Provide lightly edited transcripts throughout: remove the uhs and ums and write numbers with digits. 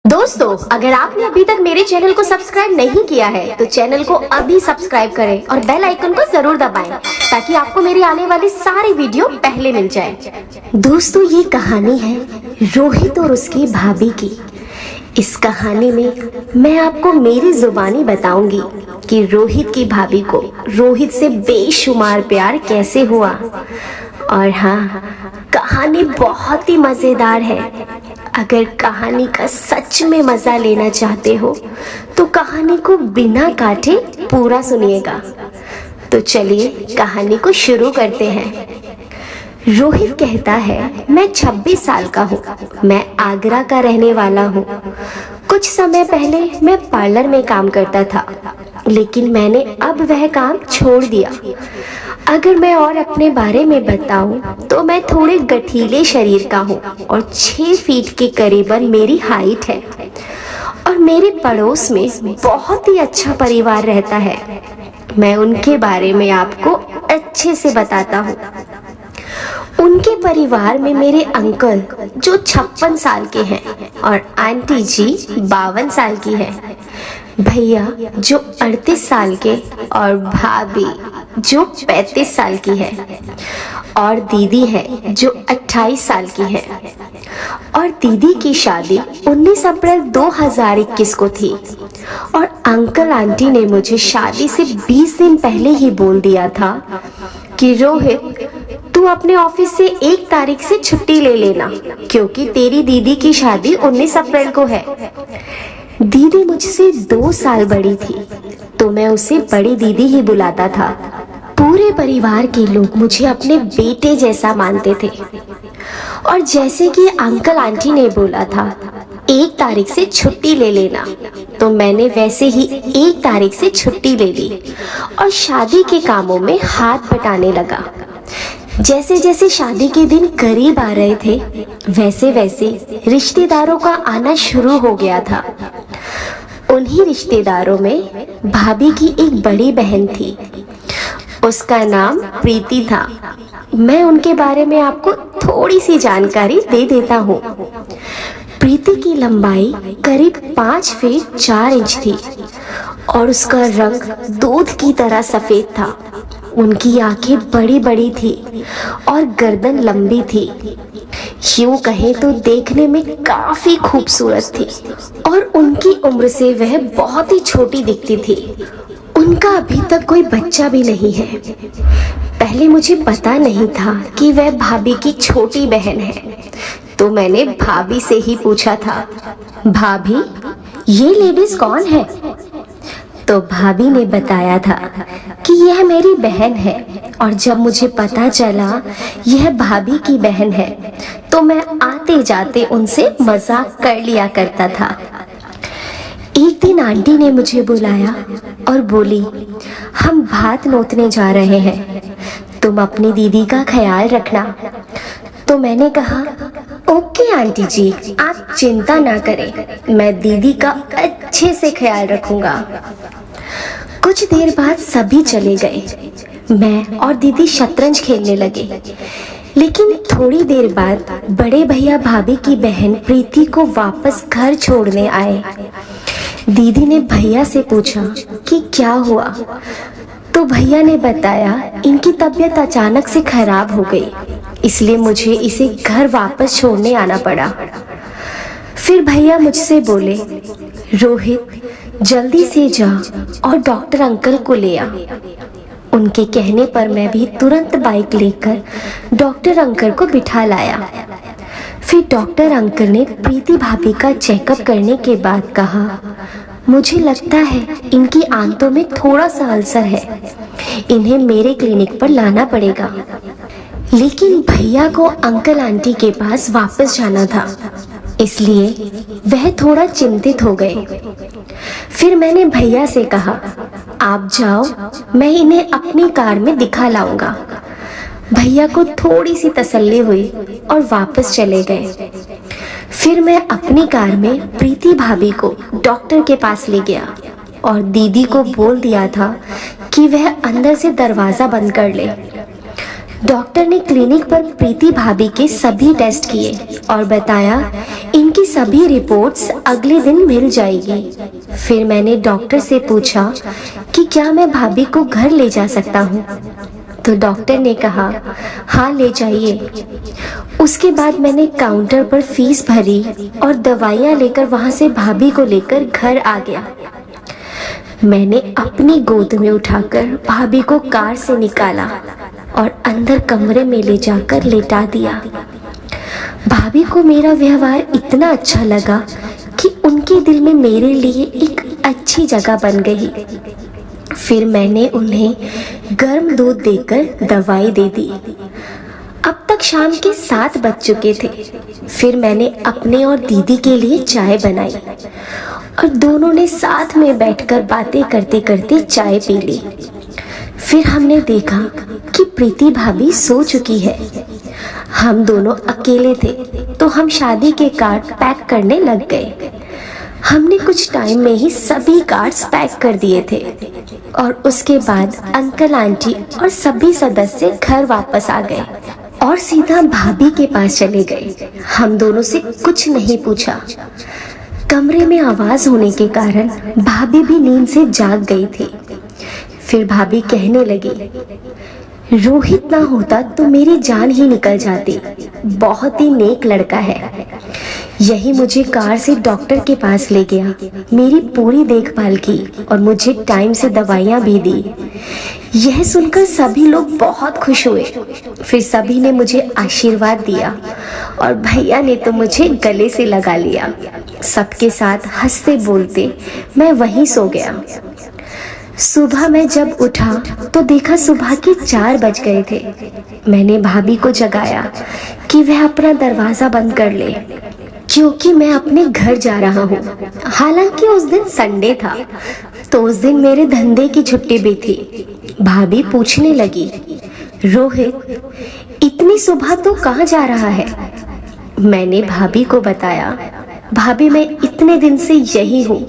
दोस्तों, अगर आपने अभी तक मेरे चैनल को सब्सक्राइब नहीं किया है तो चैनल को अभी सब्सक्राइब करें और बेल आइकन को जरूर दबाएं ताकि आपको मेरी आने वाली सारी वीडियो पहले मिल जाए। दोस्तों, ये कहानी है रोहित और उसकी भाभी की। इस कहानी में मैं आपको मेरी जुबानी बताऊंगी कि रोहित की भाभी को रोहित से बेशुमार प्यार कैसे हुआ। और हाँ, कहानी बहुत ही मजेदार है। अगर कहानी का सच में मजा लेना चाहते हो तो कहानी को बिना काटे पूरा सुनिएगा। तो चलिए कहानी को शुरू करते हैं। रोहित कहता है, मैं 26 साल का हूँ, मैं आगरा का रहने वाला हूँ। कुछ समय पहले मैं पार्लर में काम करता था, लेकिन मैंने अब वह काम छोड़ दिया। अगर मैं और अपने बारे में बताऊं तो मैं थोड़े गठीले शरीर का हूँ और 6 फीट के करीबन मेरी हाइट है। और मेरे पड़ोस में बहुत ही अच्छा परिवार रहता है। मैं उनके बारे में आपको अच्छे से बताता हूँ। उनके परिवार में मेरे अंकल जो 56 साल के हैं और आंटी जी 52 साल की है, भैया जो 38 साल के और भाभी जो 35 साल की है, और दीदी है जो 28 साल की है। और दीदी की शादी 19 अप्रैल 2021 को थी। और अंकल आंटी ने मुझे शादी से 20 दिन पहले ही बोल दिया था कि रोहित, तू अपने ऑफिस से 1 तारीख से छुट्टी ले लेना, क्योंकि तेरी दीदी की शादी 19 अप्रैल को है। दीदी मुझसे 2 साल बड़ी थी, तो मैं उसे बड़ी दीदी ही बुलाता था। पूरे परिवार के लोग मुझे अपने बेटे जैसा मानते थे। और जैसे कि अंकल आंटी ने बोला था 1 तारीख से छुट्टी ले लेना, तो मैंने वैसे ही 1 तारीख से छुट्टी ले ली और शादी के कामों में हाथ बटाने लगा। जैसे जैसे शादी के दिन करीब आ रहे थे, वैसे वैसे रिश्तेदारों का आना शुरू हो गया था। उन्हीं रिश्तेदारों में भाभी की एक बड़ी बहन थी। उसका नाम प्रीति था। मैं उनके बारे में आपको थोड़ी सी जानकारी दे देता हूँ। प्रीति की लंबाई करीब 5 फीट 4 इंच थी और उसका रंग दूध की तरह सफेद था। उनकी आंखें बड़ी बड़ी थी और गर्दन लंबी थी। यूं कहें तो देखने में काफी खूबसूरत थी और उनकी उम्र से वह बहुत ही छोटी दिखती थी। उनका अभी तक कोई बच्चा भी नहीं है। पहले मुझे पता नहीं था कि वह भाभी की छोटी बहन है, तो मैंने भाभी से ही पूछा था, भाभी ये लेडीज कौन है? तो भाभी ने बताया था कि यह मेरी बहन है। और जब मुझे पता चला यह भाभी की बहन है, तो मैं आते जाते उनसे मजाक कर लिया करता था। एक दिन आंटी ने मुझे बुलाया और बोली, हम भात नोतने जा रहे हैं, तुम अपनी दीदी का ख्याल रखना। तो मैंने कहा, ओके आंटी जी, आप चिंता ना करें, मैं दीदी का अच्छे से ख्याल रखूंगा। कुछ देर बाद सभी चले गए। मैं और दीदी शतरंज खेलने लगे। लेकिन थोड़ी देर बाद बड़े भैया भाभी की बहन प्रीति को वापस घर छोड़ने आए। दीदी ने भैया से पूछा कि क्या हुआ, तो भैया ने बताया इनकी तबीयत अचानक से खराब हो गई, इसलिए मुझे इसे घर वापस छोड़ने आना पड़ा। फिर भैया मुझसे बोले, रोहित जल्दी से जा और डॉक्टर अंकल को ले आ। उनके कहने पर मैं भी तुरंत बाइक लेकर डॉक्टर अंकल को बिठा लाया। फिर डॉक्टर अंकल ने प्रीति भाभी का चेकअप करने के बाद कहा, मुझे लगता है इनकी आंतों में थोड़ा सा अल्सर है, इन्हें मेरे क्लिनिक पर लाना पड़ेगा। लेकिन भैया को अंकल आंटी के पास वापस जाना था, इसलिए वह थोड़ा चिंतित हो गए। फिर मैंने भैया से कहा, आप जाओ, मैं इन्हें अपनी कार में दिखा लाऊंगा। भैया को थोड़ी सी तसल्ली हुई और वापस चले गए। फिर मैं अपनी कार में प्रीति भाभी को डॉक्टर के पास ले गया और दीदी को बोल दिया था कि वह अंदर से दरवाजा बंद कर ले। डॉक्टर ने क्लिनिक पर प्रीति भाभी के सभी टेस्ट किए और बताया इन इनकी सभी रिपोर्ट्स अगले दिन मिल जाएगी। फिर मैंने डॉक्टर से पूछा कि क्या मैं भाभी को घर ले जा सकता हूँ, तो डॉक्टर ने कहा हाँ ले जाइए। उसके बाद मैंने काउंटर पर फीस भरी और दवाइयाँ लेकर वहाँ से भाभी को लेकर घर आ गया। मैंने अपनी गोद में उठाकर भाभी को कार से निकाला और अंदर कमरे में ले जाकर लेटा दिया। भाभी को मेरा व्यवहार इतना अच्छा लगा कि उनके दिल में मेरे लिए एक अच्छी जगह बन गई। फिर मैंने उन्हें गर्म दूध देकर दवाई दे दी। अब तक शाम के 7 बज चुके थे। फिर मैंने अपने और दीदी के लिए चाय बनाई और दोनों ने साथ में बैठकर बातें करते करते चाय पी ली। फिर हमने देखा कि प्रीति भाभी सो चुकी है। हम दोनों अकेले थे तो हम शादी के कार्ड पैक करने लग गए। हमने कुछ टाइम में ही सभी कार्ड्स पैक कर दिए थे और उसके बाद अंकल आंटी और सभी सदस्य घर वापस आ गए और सीधा भाभी के पास चले गए। हम दोनों से कुछ नहीं पूछा। कमरे में आवाज होने के कारण भाभी भी नींद से जाग गई थी। फिर भाभी कहने लगी, रोहित ना होता तो मेरी जान ही निकल जाती। बहुत ही नेक लड़का है। यही मुझे कार से डॉक्टर के पास ले गया, मेरी पूरी देखभाल की और मुझे टाइम से दवाइयाँ भी दी। यह सुनकर सभी लोग बहुत खुश हुए। फिर सभी ने मुझे आशीर्वाद दिया और भैया ने तो मुझे गले से लगा लिया। सबके साथ हंसते बोलते मैं वहीं सो गया। सुबह मैं जब उठा तो देखा सुबह के 4 बज गए थे। मैंने भाभी को जगाया कि वह अपना दरवाजा बंद कर ले, क्योंकि मैं अपने घर जा रहा हूँ। हालांकि उस दिन संडे था तो उस दिन मेरे धंधे की छुट्टी भी थी। भाभी पूछने लगी, रोहित इतनी सुबह तो कहाँ जा रहा है? मैंने भाभी को बताया, भाभी मैं इतने दिन से यही हूँ।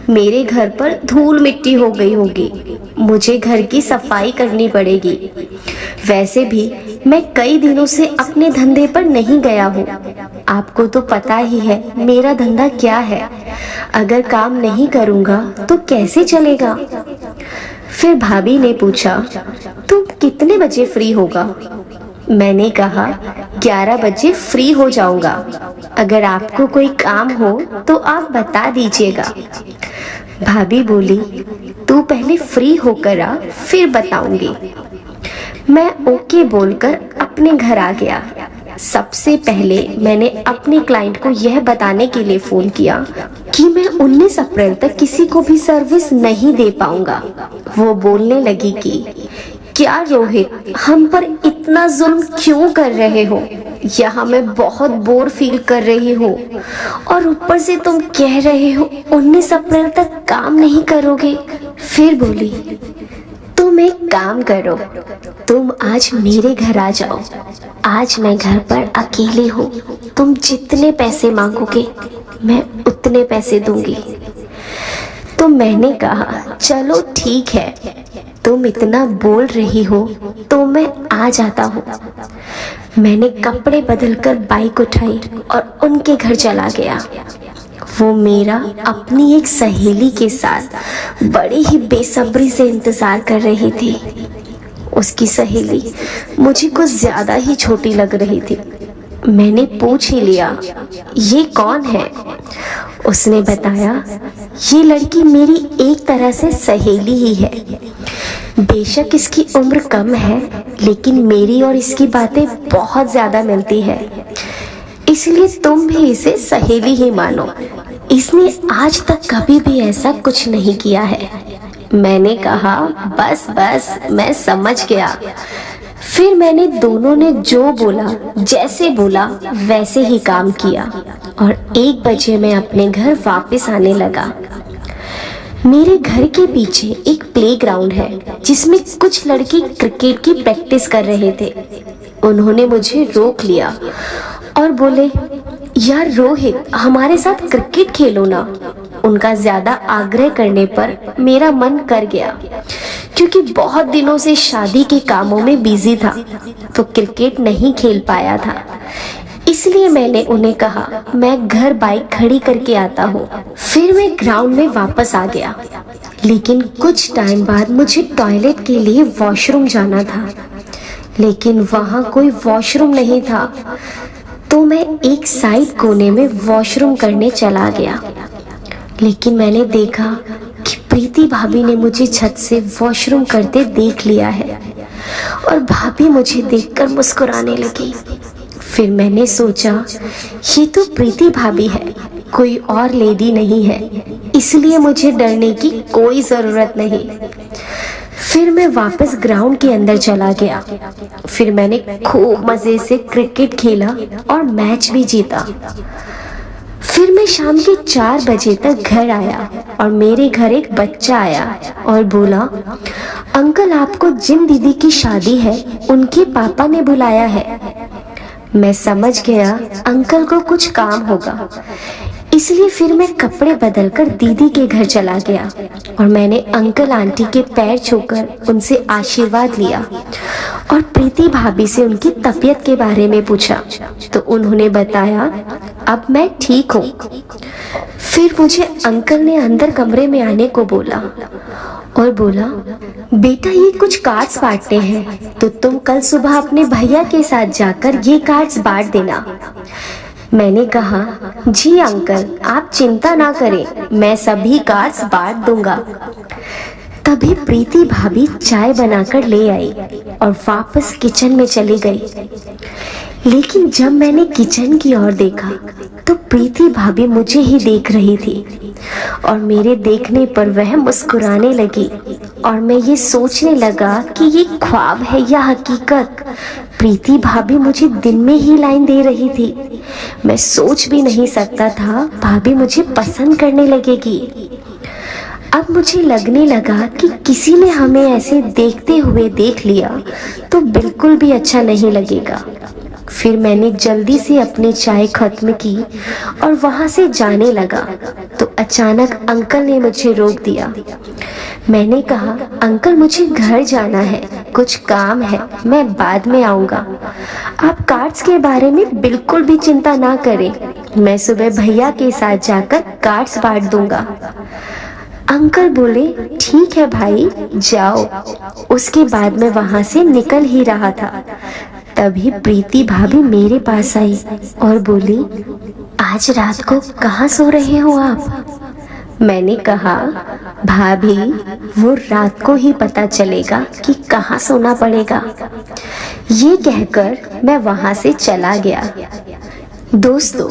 मेरे घर पर धूल मिट्टी हो गई होगी, मुझे घर की सफाई करनी पड़ेगी। वैसे भी मैं कई दिनों से अपने धंधे पर नहीं गया हूँ। आपको तो पता ही है मेरा धंधा क्या है। अगर काम नहीं करूँगा तो कैसे चलेगा? फिर भाभी ने पूछा, तुम कितने बजे फ्री होगा? मैंने कहा 11 बजे फ्री हो जाऊंगा। अगर आपको कोई काम हो तो आप बता दीजिएगा। भाभी बोली, तू पहले फ्री होकर आ, फिर बताऊंगी। मैं ओके बोलकर अपने घर आ गया। सबसे पहले मैंने अपने क्लाइंट को यह बताने के लिए फोन किया कि मैं 19 अप्रैल तक किसी को भी सर्विस नहीं दे पाऊंगा। वो बोलने लगी कि क्या रोहित, हम पर इतना जुल्म क्यों कर रहे हो? यहाँ मैं बहुत बोर फील कर रही हूँ और ऊपर से तुम कह रहे हो 19 अप्रैल तक काम नहीं करोगे। फिर बोली, तुम एक काम करो, तुम आज मेरे घर आ जाओ। आज मैं घर पर अकेली हूँ। तुम जितने पैसे मांगोगे मैं उतने पैसे दूंगी। तो मैंने कहा, चलो ठीक है, तुम इतना बोल रही हो तो मैं आ जाता हूँ। मैंने कपड़े बदलकर बाइक उठाई और उनके घर चला गया। वो मेरा अपनी एक सहेली के साथ बड़ी ही बेसब्री से इंतजार कर रही थी। उसकी सहेली मुझे कुछ ज्यादा ही छोटी लग रही थी। मैंने पूछ ही लिया, ये कौन है? उसने बताया, ये लड़की मेरी एक तरह से सहेली ही है। बेशक इसकी उम्र कम है, लेकिन मेरी और इसकी बातें बहुत ज्यादा मिलती है, इसलिए तुम भी इसे सहेली ही मानो। इसने आज तक कभी भी ऐसा कुछ नहीं किया है। मैंने कहा, बस बस मैं समझ गया। फिर मैंने दोनों ने जो बोला, जैसे बोला वैसे ही काम किया और 1 बजे मैं अपने घर वापस आने लगा। मेरे घर के पीछे एक प्लेग्राउंड है जिसमें कुछ लड़के क्रिकेट की प्रैक्टिस कर रहे थे। उन्होंने मुझे रोक लिया और बोले, यार रोहित, हमारे साथ क्रिकेट खेलो ना। उनका ज्यादा आग्रह करने पर मेरा मन कर गया, क्योंकि बहुत दिनों से शादी के कामों में बिजी था तो क्रिकेट नहीं खेल पाया था। इसलिए मैंने उन्हें कहा मैं घर बाइक खड़ी करके आता हूँ। फिर मैं ग्राउंड में वापस आ गया, लेकिन कुछ टाइम बाद मुझे टॉयलेट के लिए वॉशरूम जाना था, लेकिन वहाँ कोई वॉशरूम नहीं था। तो मैं एक साइड कोने में वॉशरूम करने चला गया, लेकिन मैंने देखा कि प्रीति भाभी ने मुझे छत से वॉशरूम करते देख लिया है और भाभी मुझे देखकर मुस्कुराने लगी। फिर मैंने सोचा ये तो प्रीति भाभी है, कोई और लेडी नहीं है, इसलिए मुझे डरने की कोई जरूरत नहीं। फिर मैं वापस ग्राउंड के अंदर चला गया। फिर मैंने खूब मजे से क्रिकेट खेला और मैच भी जीता। फिर मैं शाम के 4 बजे तक घर आया और मेरे घर एक बच्चा आया और बोला, अंकल आपको जिन दीदी की शादी है उनके पापा ने बुलाया है। मैं समझ गया अंकल को कुछ काम होगा, इसलिए फिर मैं कपड़े बदलकर दीदी के घर चला गया और मैंने अंकल आंटी के पैर छूकर उनसे आशीर्वाद लिया और प्रीति भाभी से उनकी तबीयत के बारे में पूछा तो उन्होंने बताया अब मैं ठीक हूँ। फिर मुझे अंकल ने अंदर कमरे में आने को बोला और बोला, बेटा ये कुछ कार्ड्स बांटने हैं, तो तुम कल सुबह अपने भैया के साथ जाकर ये कार्ड्स बांट देना। मैंने कहा, जी अंकल आप चिंता ना करें, मैं सभी कार्ड्स बांट दूंगा। तभी प्रीति भाभी चाय बनाकर ले आई और वापस किचन में चली गई। लेकिन जब मैंने किचन की ओर देखा तो प्रीति भाभी मुझे ही देख रही थी और मेरे देखने पर वह मुस्कुराने लगी और मैं ये सोचने लगा कि ये ख्वाब है या हकीकत। प्रीति भाभी मुझे दिन में ही लाइन दे रही थी। मैं सोच भी नहीं सकता था भाभी मुझे पसंद करने लगेगी। अब मुझे लगने लगा कि किसी ने हमें ऐसे देखते हुए देख लिया तो बिल्कुल भी अच्छा नहीं लगेगा। फिर मैंने जल्दी से अपनी चाय खत्म की और वहां से जाने लगा तो अचानक अंकल ने मुझे रोक दिया। मैंने कहा, अंकल मुझे घर जाना है, कुछ काम है, मैं बाद में आऊंगा। आप कार्ड्स के बारे में बिल्कुल भी चिंता ना करें, मैं सुबह भैया के साथ जाकर कार्ड्स बांट दूंगा। अंकल बोले, ठीक है भाई जाओ। उसके बाद मैं वहां से निकल ही रहा था, तभी प्रीति भाभी मेरे पास आई और बोली, आज रात को कहाँ सो रहे हो आप? मैंने कहा, भाभी वो रात को ही पता चलेगा कि कहाँ सोना पड़ेगा। ये कहकर मैं वहां से चला गया। दोस्तों,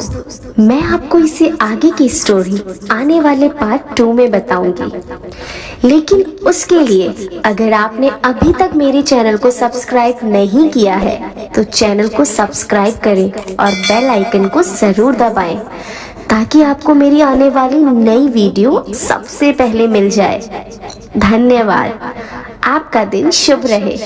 मैं आपको इसे आगे की स्टोरी आने वाले पार्ट 2 में बताऊंगी, लेकिन उसके लिए अगर आपने अभी तक मेरे चैनल को सब्सक्राइब नहीं किया है तो चैनल को सब्सक्राइब करें और बेल आइकन को जरूर दबाएं ताकि आपको मेरी आने वाली नई वीडियो सबसे पहले मिल जाए। धन्यवाद। आपका दिन शुभ रहे।